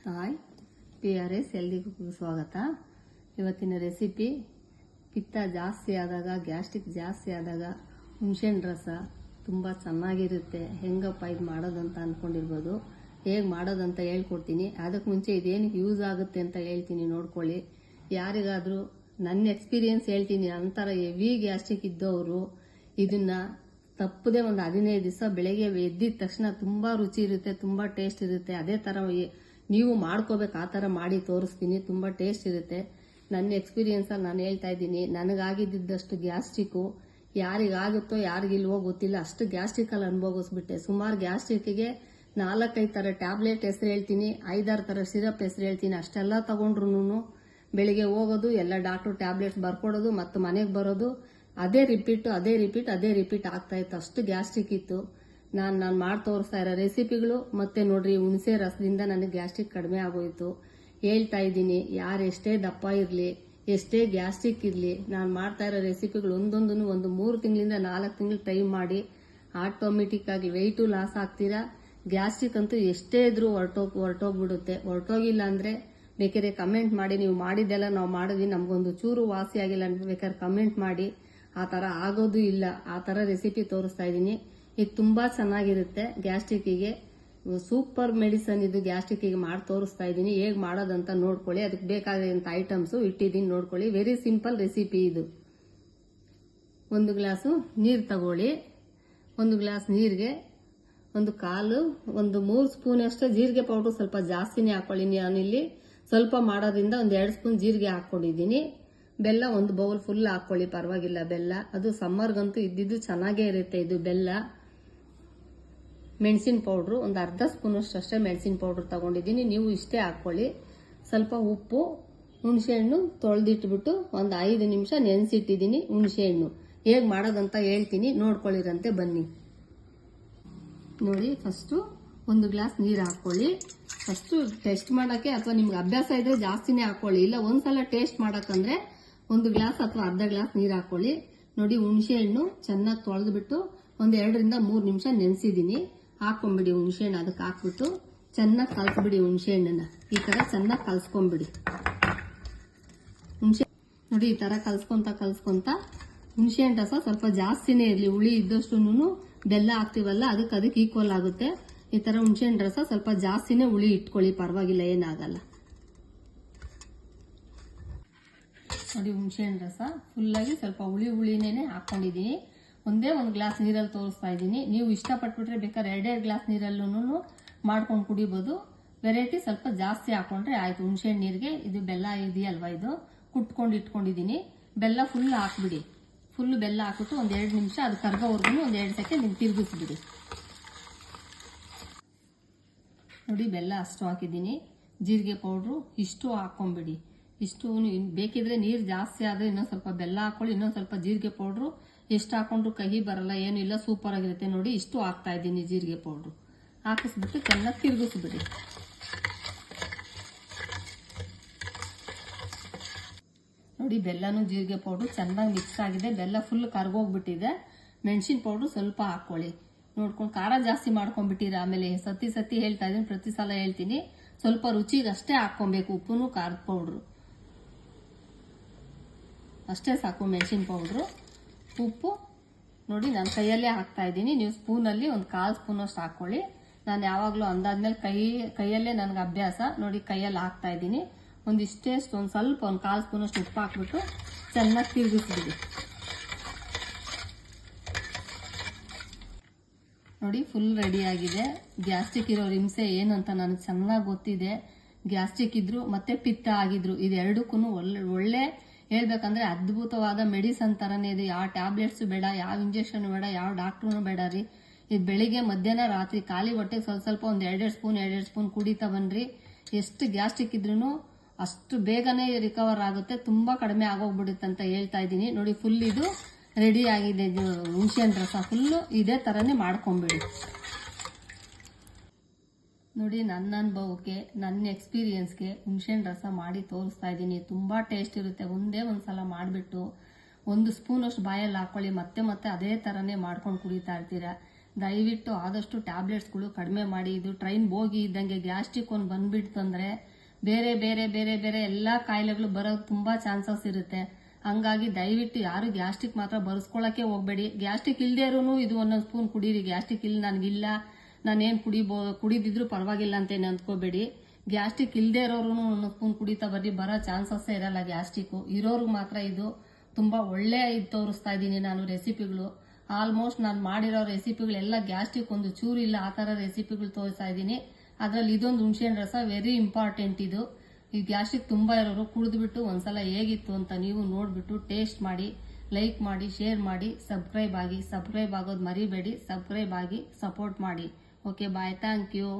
Hi PRS ಎಲ್ರಿಗೂ ಸ್ವಾಗತ. ಇವತ್ತಿನ ರೆಸಿಪಿ ಪಿತ್ತ ಜಾಸ್ತಿ ಆದಾಗ, ಗ್ಯಾಸ್ಟ್ರಿಕ್ ಜಾಸ್ತಿ ಆದಾಗ ಹುಣಸೆಹಣ್ಣು ರಸ ತುಂಬ ಚೆನ್ನಾಗಿರುತ್ತೆ. ಹೆಂಗಪ್ಪ ಇದು ಮಾಡೋದಂತ ಅಂದ್ಕೊಂಡಿರ್ಬೋದು. ಹೇಗೆ ಮಾಡೋದಂತ ಹೇಳ್ಕೊಡ್ತೀನಿ. ಅದಕ್ಕೆ ಮುಂಚೆ ಇದೇನಕ್ಕೆ ಯೂಸ್ ಆಗುತ್ತೆ ಅಂತ ಹೇಳ್ತೀನಿ, ನೋಡ್ಕೊಳ್ಳಿ. ಯಾರಿಗಾದರೂ ನನ್ನ ಎಕ್ಸ್ಪೀರಿಯನ್ಸ್ ಹೇಳ್ತೀನಿ. ನಂತರ ಹೆವಿ ಗ್ಯಾಸ್ಟ್ರಿಕ್ ಇದ್ದವರು ಇದನ್ನ ತಪ್ಪದೆ ಒಂದು 15 ದಿವಸ ಬೆಳಗ್ಗೆ ಎದ್ದಿದ ತಕ್ಷಣ ತುಂಬಾ ರುಚಿ ಇರುತ್ತೆ, ತುಂಬಾ ಟೇಸ್ಟ್ ಇರುತ್ತೆ. ಅದೇ ತರ ನೀವು ಮಾಡ್ಕೋಬೇಕು. ಆ ತರ ಮಾಡಿ ತೋರಿಸ್ತೀನಿ. ತುಂಬಾ ಟೇಸ್ಟ್ ಇರುತ್ತೆ. ನನ್ನ ಎಕ್ಸ್ಪೀರಿಯನ್ಸ್ ಅಲ್ಲಿ ನಾನು ಹೇಳ್ತಾ ಇದ್ದೀನಿ. ನನಗಾಗಿದ್ದಷ್ಟು ಗ್ಯಾಸ್ಟ್ರಿಕ್ ಯಾರಿಗಾಗುತ್ತೋ ಯಾರಿಗಿಲ್ವೋ ಗೊತ್ತಿಲ್ಲ, ಅಷ್ಟು ಗ್ಯಾಸ್ಟ್ರಿಕ್ ಅಲ್ಲಿ ಅನುಭವಿಸ್ಬಿಟ್ಟೆ. ಸುಮಾರು ಗ್ಯಾಸ್ಟ್ರಿಕ್ಗೆ 4-5 ತರ ಟ್ಯಾಬ್ಲೆಟ್ ಹೆಸರು ಹೇಳ್ತೀನಿ, 5-6 ತರ ಸಿರಪ್ ಹೆಸರು ಹೇಳ್ತೀನಿ. ಅಷ್ಟೆಲ್ಲ ತಗೊಂಡ್ರು ಬೆಳಿಗ್ಗೆ ಹೋಗೋದು, ಎಲ್ಲ ಡಾಕ್ಟರ್ ಟ್ಯಾಬ್ಲೆಟ್ಸ್ ಬರ್ಕೊಡೋದು, ಮತ್ತು ಮನೆಗೆ ಬರೋದು, ಅದೇ ರಿಪೀಟ್ ಆಗ್ತಾ ಇತ್ತು. ಅಷ್ಟು ಗ್ಯಾಸ್ಟ್ರಿಕ್ ಇತ್ತು. ನಾನು ಮಾಡಿ ತೋರಿಸ್ತಾ ಇರೋ ರೆಸಿಪಿಗಳು ಮತ್ತೆ ನೋಡ್ರಿ, ಹುಣಸೆ ರಸದಿಂದ ನನಗೆ ಗ್ಯಾಸ್ಟ್ರಿಕ್ ಕಡಿಮೆ ಆಗೋಯ್ತು. ಹೇಳ್ತಾ ಇದ್ದೀನಿ, ಯಾರು ಎಷ್ಟೇ ದಪ್ಪ ಇರಲಿ, ಎಷ್ಟೇ ಗ್ಯಾಸ್ಟ್ರಿಕ್ ಇರಲಿ, ನಾನು ಮಾಡ್ತಾ ಇರೋ ರೆಸಿಪಿಗಳು ಒಂದೊಂದನ್ನು ಒಂದು 3 ತಿಂಗಳಿಂದ 4 ತಿಂಗಳು ಟ್ರೈ ಮಾಡಿ ಆಟೋಮೆಟಿಕ್ ಆಗಿ ವೆಯ್ಟು ಲಾಸ್ ಆಗ್ತೀರಾ. ಗ್ಯಾಸ್ಟ್ರಿಕ್ ಅಂತೂ ಎಷ್ಟೇ ಇದ್ರೂ ಹೊರಟೋಗ್ಬಿಡುತ್ತೆ. ಹೊರಟೋಗಿಲ್ಲ ಅಂದ್ರೆ ಬೇಕಾದ್ರೆ ಕಮೆಂಟ್ ಮಾಡಿ. ನೀವು ಮಾಡಿದ್ದೆಲ್ಲ ನಾವು ಮಾಡಿದ್ವಿ, ನಮಗೊಂದು ಚೂರು ವಾಸಿ ಆಗಿಲ್ಲ ಅಂದ್ರೆ ಬೇಕಾದ್ರೆ ಕಮೆಂಟ್ ಮಾಡಿ. ಆ ತರ ಆಗೋದು ಇಲ್ಲ. ಆ ತರ ರೆಸಿಪಿ ತೋರಿಸ್ತಾ ಇದ್ದೀನಿ. ಇದು ತುಂಬಾ ಚೆನ್ನಾಗಿರುತ್ತೆ. ಗ್ಯಾಸ್ಟ್ರಿಕ್ಕಿಗೆ ಸೂಪರ್ ಮೆಡಿಸನ್ ಇದು. ಗ್ಯಾಸ್ಟ್ರಿಕ್ಕಿಗೆ ಮಾಡಿ ತೋರಿಸ್ತಾ ಇದ್ದೀನಿ. ಹೇಗೆ ಮಾಡೋದಂತ ನೋಡ್ಕೊಳ್ಳಿ. ಅದಕ್ಕೆ ಬೇಕಾಗಿರುವಂತ ಐಟಮ್ಸ್ ಇಟ್ಟಿದ್ದೀನಿ, ನೋಡ್ಕೊಳ್ಳಿ. ವೆರಿ ಸಿಂಪಲ್ ರೆಸಿಪಿ ಇದು. 1 ಗ್ಲಾಸು ನೀರು ತಗೊಳ್ಳಿ. 1 ಗ್ಲಾಸ್ ನೀರಿಗೆ ಒಂದು 3 ಸ್ಪೂನ್ ಅಷ್ಟು ಜೀರಿಗೆ ಪೌಡರ್, ಸ್ವಲ್ಪ ಜಾಸ್ತಿನೇ ಹಾಕೊಳ್ಳಿ. ನಾನಿಲ್ಲಿ ಸ್ವಲ್ಪ ಮಾಡೋದ್ರಿಂದ 2 ಸ್ಪೂನ್ ಜೀರಿಗೆ ಹಾಕೊಂಡಿದ್ದೀನಿ. ಬೆಲ್ಲ 1 ಬೌಲ್ ಫುಲ್ ಹಾಕೊಳ್ಳಿ, ಪರವಾಗಿಲ್ಲ. ಬೆಲ್ಲ ಅದು ಸಮ್ಮರ್ಗಂತೂ ಇದ್ದಿದ್ದು ಚೆನ್ನಾಗೇ ಇರುತ್ತೆ ಇದು ಬೆಲ್ಲ. ಮೆಣಸಿನ ಪೌಡ್ರು ಒಂದು ಅರ್ಧ ಸ್ಪೂನ್ ಅಷ್ಟೇ ಮೆಣಸಿನ ಪೌಡರ್ ತಗೊಂಡಿದ್ದೀನಿ. ನೀವು ಇಷ್ಟೇ ಹಾಕೊಳ್ಳಿ. ಸ್ವಲ್ಪ ಉಪ್ಪು, ಹುಣಸೆಹಣ್ಣು ತೊಳೆದಿಟ್ಬಿಟ್ಟು ಒಂದು 5 ನಿಮಿಷ ನೆನೆಸಿಟ್ಟಿದ್ದೀನಿ. ಹುಣಸೆಹಣ್ಣು ಹೇಗೆ ಮಾಡೋದಂತ ಹೇಳ್ತೀನಿ, ನೋಡ್ಕೊಳ್ಳಿರಂತೆ ಬನ್ನಿ. ನೋಡಿ, ಫಸ್ಟು 1 ಗ್ಲಾಸ್ ನೀರು ಹಾಕೊಳ್ಳಿ. ಫಸ್ಟು ಟೆಸ್ಟ್ ಮಾಡೋಕ್ಕೆ, ಅಥವಾ ನಿಮ್ಗೆ ಅಭ್ಯಾಸ ಇದ್ರೆ ಜಾಸ್ತಿನೇ ಹಾಕೊಳ್ಳಿ. ಇಲ್ಲ ಒಂದ್ಸಲ ಟೇಸ್ಟ್ ಮಾಡೋಕ್ಕಂದ್ರೆ 1 ಗ್ಲಾಸ್ ಅಥವಾ ಅರ್ಧ ಗ್ಲಾಸ್ ನೀರು ಹಾಕೊಳ್ಳಿ. ನೋಡಿ, ಹುಣಸೆಹಣ್ಣು ಚೆನ್ನಾಗಿ ತೊಳೆದ್ಬಿಟ್ಟು ಒಂದು 2ರಿಂದ 3 ನಿಮಿಷ ನೆನೆಸಿದ್ದೀನಿ. ಹಾಕೊಂಡ್ಬಿಡಿ ಹುಣಸೆಹಣ್ಣು. ಅದಕ್ಕೆ ಹಾಕ್ಬಿಟ್ಟು ಚೆನ್ನಾಗಿ ಕಲಸ್ಬಿಡಿ. ಹುಣಸೆಹಣ್ಣನ್ನ ಈ ತರ ಚೆನ್ನಾಗಿ ಕಲ್ಸ್ಕೊಂಡ್ಬಿಡಿ. ನೋಡಿ, ಈ ತರ ಕಲ್ಸ್ಕೊಂತ ಹುಣಸೆಹಣ್ಣು ರಸ ಸ್ವಲ್ಪ ಜಾಸ್ತಿನೇ ಇರಲಿ. ಹುಳಿ ಇದ್ದಷ್ಟು ಬೆಲ್ಲ ಹಾಕ್ತಿವಲ್ಲ, ಅದಕ್ಕೆ ಈಕ್ವಲ್ ಆಗುತ್ತೆ. ಈ ತರ ಹುಣಸೆಹಣ್ಣು ರಸ ಸ್ವಲ್ಪ ಜಾಸ್ತಿನೇ ಹುಳಿ ಇಟ್ಕೊಳ್ಳಿ, ಪರವಾಗಿಲ್ಲ, ಏನಾಗಲ್ಲ. ನೋಡಿ, ಹುಣಸೆಹಣ್ಣು ರಸ ಫುಲ್ಲಾಗಿ ಸ್ವಲ್ಪ ಹುಳಿನೇನೆ ಹಾಕೊಂಡಿದ್ದೀನಿ. ಒಂದೇ 1 ಗ್ಲಾಸ್ ನೀರಲ್ಲಿ ತೋರಿಸ್ತಾ ಇದ್ದೀನಿ. ನೀವು ಇಷ್ಟಪಟ್ಬಿಟ್ರೆ ಬೇಕಾದ್ರೆ 2 ಗ್ಲಾಸ್ ನೀರಲ್ಲೂ ಮಾಡ್ಕೊಂಡು ಕುಡಿಬೋದು. ವೆರೈಟಿ ಸ್ವಲ್ಪ ಜಾಸ್ತಿ ಹಾಕೊಂಡ್ರೆ ಆಯ್ತು. ಹುಣಸೆಹಣ್ಣು ನೀರಿಗೆ ಇದು ಬೆಲ್ಲ ಇದೆಯಲ್ವಾ, ಇದು ಕುಟ್ಕೊಂಡು ಇಟ್ಕೊಂಡಿದ್ದೀನಿ. ಬೆಲ್ಲ ಫುಲ್ ಹಾಕ್ಬಿಡಿ. ಫುಲ್ ಬೆಲ್ಲ ಹಾಕ್ಬಿಟ್ಟು 2 ನಿಮಿಷ ಅದು ಕರ್ಗೋವರೆಗೂ 2 ಸೆಕೆಂಡ್ ತಿರುಗಿಸ್ಬಿಡಿ. ನೋಡಿ, ಬೆಲ್ಲ ಅಷ್ಟು ಹಾಕಿದ್ದೀನಿ. ಜೀರಿಗೆ ಪೌಡ್ರು ಇಷ್ಟು ಹಾಕೊಂಡ್ಬಿಡಿ. ಇಷ್ಟು ಬೇಕಿದ್ರೆ ನೀರು ಜಾಸ್ತಿ ಆದ್ರೆ ಇನ್ನೊಂದು ಸ್ವಲ್ಪ ಬೆಲ್ಲ ಹಾಕೊಳ್ಳಿ. ಇನ್ನೊಂದು ಸ್ವಲ್ಪ ಜೀರಿಗೆ ಪೌಡ್ರು ಎಷ್ಟು ಹಾಕೊಂಡ್ರು ಕಹಿ ಬರಲ್ಲ, ಏನಿಲ್ಲ, ಸೂಪರ್ ಆಗಿರುತ್ತೆ. ನೋಡಿ, ಇಷ್ಟು ಹಾಕ್ತಾ ಇದ್ದೀನಿ ಜೀರಿಗೆ ಪೌಡ್ರು. ಹಾಕಿಸ್ಬಿಟ್ಟು ಚೆನ್ನಾಗಿ ತಿರುಗಿಸ್ಬಿಡಿ. ನೋಡಿ, ಬೆಲ್ಲನೂ ಜೀರಿಗೆ ಪೌಡ್ರು ಚೆನ್ನಾಗಿ ಮಿಕ್ಸ್ ಆಗಿದೆ. ಬೆಲ್ಲ ಫುಲ್ ಕರ್ಗೋಗ್ಬಿಟ್ಟಿದೆ. ಮೆಣಸಿನ ಪೌಡ್ರು ಸ್ವಲ್ಪ ಹಾಕೊಳ್ಳಿ. ನೋಡ್ಕೊಂಡು ಖಾರ ಜಾಸ್ತಿ ಮಾಡ್ಕೊಂಡ್ಬಿಟ್ಟಿರ. ಆಮೇಲೆ ಸತಿ ಹೇಳ್ತಾ ಇದೀನಿ, ಪ್ರತಿ ಸಲ ಹೇಳ್ತೀನಿ, ಸ್ವಲ್ಪ ರುಚಿಗೆ ಅಷ್ಟೇ ಹಾಕೊಬೇಕು. ಉಪ್ಪುನು ಖಾರದ ಪೌಡ್ರು ಅಷ್ಟೇ ಸಾಕು. ಮೆಣಸಿನ ಪೌಡ್ರು, ಉಪ್ಪು ನೋಡಿ ನಾನು ಕೈಯಲ್ಲೇ ಹಾಕ್ತಾ ಇದ್ದೀನಿ. ನೀವು ಸ್ಪೂನಲ್ಲಿ ಒಂದು 1/4 ಸ್ಪೂನ್ ಅಷ್ಟು ಹಾಕೊಳ್ಳಿ. ನಾನು ಯಾವಾಗಲೂ ಅಂದಾದ್ಮೇಲೆ ಕೈಯಲ್ಲೇ ನನಗೆ ಅಭ್ಯಾಸ. ನೋಡಿ, ಕೈಯಲ್ಲಿ ಹಾಕ್ತಾ ಇದ್ದೀನಿ. ಒಂದಿಷ್ಟೇ ಒಂದು ಸ್ವಲ್ಪ 1/4 ಸ್ಪೂನ್ ಅಷ್ಟು ಉಪ್ಪು ಹಾಕ್ಬಿಟ್ಟು ಚೆನ್ನಾಗಿ ತಿರುಗಿಸ್ಬಿಡಿ. ನೋಡಿ, ಫುಲ್ ರೆಡಿ ಆಗಿದೆ. ಗ್ಯಾಸ್ಟ್ರಿಕ್ ಇರೋ ಹಿಂಸೆ ಏನು ಅಂತ ನನಗೆ ಚೆನ್ನಾಗಿ ಗೊತ್ತಿದೆ. ಗ್ಯಾಸ್ಟ್ರಿಕ್ ಇದ್ರು ಮತ್ತೆ ಪಿತ್ತ ಆಗಿದ್ರು, ಇದೆರಡಕ್ಕೂ ಒಳ್ಳೆ ಹೇಳ್ಬೇಕಂದ್ರೆ ಅದ್ಭುತವಾದ ಮೆಡಿಸನ್ ತರನೇ ಇದೆ. ಯಾವ ಟ್ಯಾಬ್ಲೆಟ್ಸ್ ಬೇಡ, ಯಾವ ಇಂಜೆಕ್ಷನ್ ಬೇಡ, ಯಾವ ಡಾಕ್ಟ್ರೂ ಬೇಡ ರೀ. ಇದು ಬೆಳಿಗ್ಗೆ, ಮಧ್ಯಾಹ್ನ, ರಾತ್ರಿ ಖಾಲಿ ಹೊಟ್ಟೆಗೆ ಸ್ವಲ್ಪ ಒಂದು 2 ಸ್ಪೂನ್ ಕುಡಿತಾ ಬನ್ರಿ. ಎಷ್ಟು ಗ್ಯಾಸ್ಟ್ರಿಕ್ ಇದ್ರೂ ಅಷ್ಟು ಬೇಗನೆ ರಿಕವರ್ ಆಗುತ್ತೆ. ತುಂಬಾ ಕಡಿಮೆ ಆಗೋಗ್ಬಿಡುತ್ತೆ ಅಂತ ಹೇಳ್ತಾ ಇದ್ದೀನಿ. ನೋಡಿ, ಫುಲ್ ಇದು ರೆಡಿ ಆಗಿದೆ. ಹುಣಸೆಹಣ್ಣು ರಸ ಫುಲ್ಲು ಇದೇ ತರನೇ ಮಾಡ್ಕೊಂಡ್ಬಿಡಿ. ನೋಡಿ, ನನ್ನ ಅನುಭವಕ್ಕೆ, ನನ್ನ ಎಕ್ಸ್ಪೀರಿಯನ್ಸ್ಗೆ ಹುಣಸೆಹಣ್ಣು ರಸ ಮಾಡಿ ತೋರಿಸ್ತಾ ಇದ್ದೀನಿ. ತುಂಬಾ ಟೇಸ್ಟ್ ಇರುತ್ತೆ. ಒಂದೇ ಒಂದ್ಸಲ ಮಾಡಿಬಿಟ್ಟು 1 ಸ್ಪೂನ್ ಅಷ್ಟು ಬಾಯಲ್ಲಿ ಹಾಕೊಳ್ಳಿ. ಮತ್ತೆ ಅದೇ ತರನೇ ಮಾಡ್ಕೊಂಡು ಕುಡಿತಾ ಇರ್ತೀರಾ. ದಯವಿಟ್ಟು ಆದಷ್ಟು ಟ್ಯಾಬ್ಲೆಟ್ಸ್ಗಳು ಕಡಿಮೆ ಮಾಡಿ. ಇದು ಟ್ರೈನ್ ಬೋಗಿ ಇದ್ದಂಗೆ ಗ್ಯಾಸ್ಟ್ರಿಕ್ ಒಂದು ಬಂದ್ಬಿಡ್ತು ಅಂದ್ರೆ ಬೇರೆ ಬೇರೆ ಬೇರೆ ಬೇರೆ ಎಲ್ಲಾ ಕಾಯಿಲೆಗಳು ಬರೋದು ತುಂಬಾ ಚಾನ್ಸಸ್ ಇರುತ್ತೆ. ಹಂಗಾಗಿ ದಯವಿಟ್ಟು ಯಾರು ಗ್ಯಾಸ್ಟ್ರಿಕ್ ಮಾತ್ರ ಬರ್ಸ್ಕೊಳಕ್ಕೆ ಹೋಗ್ಬೇಡಿ. ಗ್ಯಾಸ್ಟ್ರಿಕ್ ಇಲ್ದೇ ಇರೋನು ಇದು ಒಂದೊಂದು ಸ್ಪೂನ್ ಕುಡೀರಿ. ಗ್ಯಾಸ್ಟ್ರಿಕ್ ಇಲ್ಲ ನನಗಿಲ್ಲ, ನಾನೇನು ಕುಡಿದಿದ್ರು ಪರವಾಗಿಲ್ಲ ಅಂತೇನು ಅಂದ್ಕೋಬೇಡಿ. ಗ್ಯಾಸ್ಟ್ರಿಕ್ ಇಲ್ದೇ ಇರೋರು ಒಂದೊಂದು ಸ್ಪೂನ್ ಕುಡಿತಾ ಬರ್ರಿ, ಬರೋ ಚಾನ್ಸಸ್ಸೇ ಇರಲ್ಲ. ಗ್ಯಾಸ್ಟ್ರಿಕ್ ಇರೋರು ಮಾತ್ರ ಇದು ತುಂಬಾ ಒಳ್ಳೆ ಇದು ತೋರಿಸ್ತಾ ಇದ್ದೀನಿ ನಾನು ರೆಸಿಪಿಗಳು. ಆಲ್ಮೋಸ್ಟ್ ನಾನು ಮಾಡಿರೋ ರೆಸಿಪಿಗಳೆಲ್ಲ ಗ್ಯಾಸ್ಟ್ರಿಕ್ ಒಂದು ಚೂರಿಲ್ಲ ಆ ಥರ ರೆಸಿಪಿಗಳು ತೋರಿಸ್ತಾ ಇದ್ದೀನಿ. ಅದರಲ್ಲಿ ಇದೊಂದು ಹುಣಸೆಹಣ್ಣು ರಸ ವೆರಿ ಇಂಪಾರ್ಟೆಂಟ್. ಇದು ಈ ಗ್ಯಾಸ್ಟ್ರಿಕ್ ತುಂಬಾ ಇರೋರು ಕುಡಿದ್ಬಿಟ್ಟು ಒಂದ್ಸಲ ಹೇಗಿತ್ತು ಅಂತ ನೀವು ನೋಡ್ಬಿಟ್ಟು ಟೇಸ್ಟ್ ಮಾಡಿ, ಲೈಕ್ ಮಾಡಿ, ಶೇರ್ ಮಾಡಿ, ಸಬ್ಸ್ಕ್ರೈಬ್ ಆಗೋದು ಮರಿಬೇಡಿ. ಸಬ್ಸ್ಕ್ರೈಬ್ ಆಗಿ ಸಪೋರ್ಟ್ ಮಾಡಿ. Okay, bye, thank you.